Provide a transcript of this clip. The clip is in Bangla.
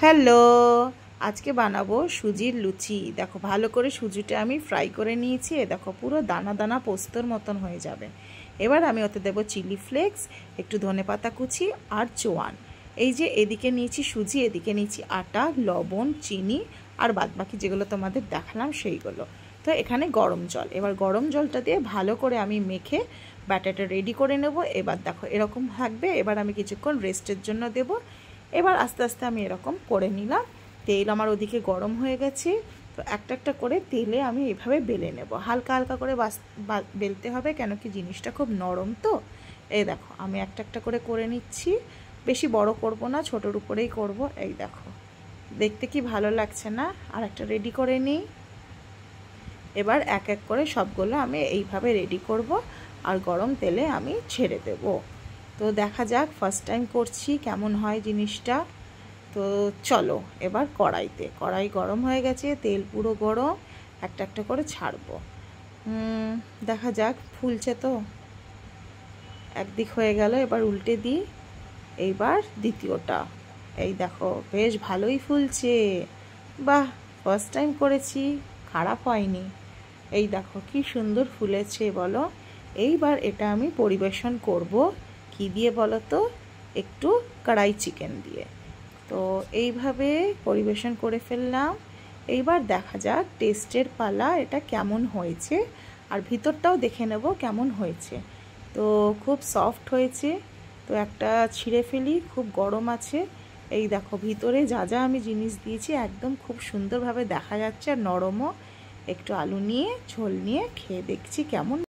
হ্যালো, আজকে বানাবো সুজির লুচি। দেখো ভালো করে সুজিটা আমি ফ্রাই করে নিয়েছি। দেখো পুরো দানা দানা পোস্তর মতন হয়ে যাবে। এবার আমি ওতে দেবো চিলি ফ্লেক্স, একটু ধনেপাতা কুচি আর জোয়ান। এই যে এদিকে নিয়েছি সুজি, এদিকে নিয়েছি আটা, লবণ, চিনি আর বাদবাকি যেগুলো তোমাদের দেখালাম সেইগুলো। তো এখানে গরম জল, এবার গরম জলটা দিয়ে ভালো করে আমি মেখে ব্যাটারটা রেডি করে নেব। এবার দেখো এরকম থাকবে। এবার আমি কিছুক্ষণ রেস্টের জন্য দেব। এবার আস্তে আস্তে আমি এরকম করে নিলাম। তেল আমার ওদিকে গরম হয়ে গেছে। তো একটা একটা করে তেলে আমি এভাবে বেলে নেব। হালকা হালকা করে বেলতে হবে, কেন কি জিনিসটা খুব নরম। তো এই দেখো আমি একটা একটা করে নিচ্ছি। বেশি বড় করব না, ছোটোর উপরেই করব। এই দেখো দেখতে কি ভালো লাগছে না? আর একটা রেডি করে নিই। এবার এক এক করে সবগুলো আমি এইভাবে রেডি করব আর গরম তেলে আমি ছেড়ে দেব। তো দেখা যাক, ফার্স্ট টাইম করছি, কেমন হয় জিনিসটা। তো চলো এবার কড়াই গরম হয়ে গেছে, তেল পুরো গরম। একটা একটা করে ছাড়বো। দেখা যাক, ফুলছে তো। একদিক হয়ে গেল, এবার উল্টে দিই। এইবার দ্বিতীয়টা। এই দেখো বেশ ভালোই ফুলছে। বাহ, ফার্স্ট টাইম করেছি, খারাপ হয়নি। এই দেখো কি সুন্দর ফুলেছে বলো। এইবার এটা আমি পরিবেশন করব কি দিয়ে বলো তো? একটু কড়াই চিকেন দিয়ে। তো এইভাবে পরিবেশন করে ফেললাম। এইবার দেখা যাক টেস্টের পালা, এটা কেমন হয়েছে। আর ভিতরটাও দেখে নেব কেমন হয়েছে। তো খুব সফট হয়েছে। তো একটা ছিঁড়ে ফেলি, খুব গরম আছে। এই দেখো ভিতরে যা যা আমি জিনিস দিয়েছি একদম খুব সুন্দরভাবে দেখা যাচ্ছে, আর নরমও। একটু আলু নিয়ে ঝোল নিয়ে খেয়ে দেখছি কেমন।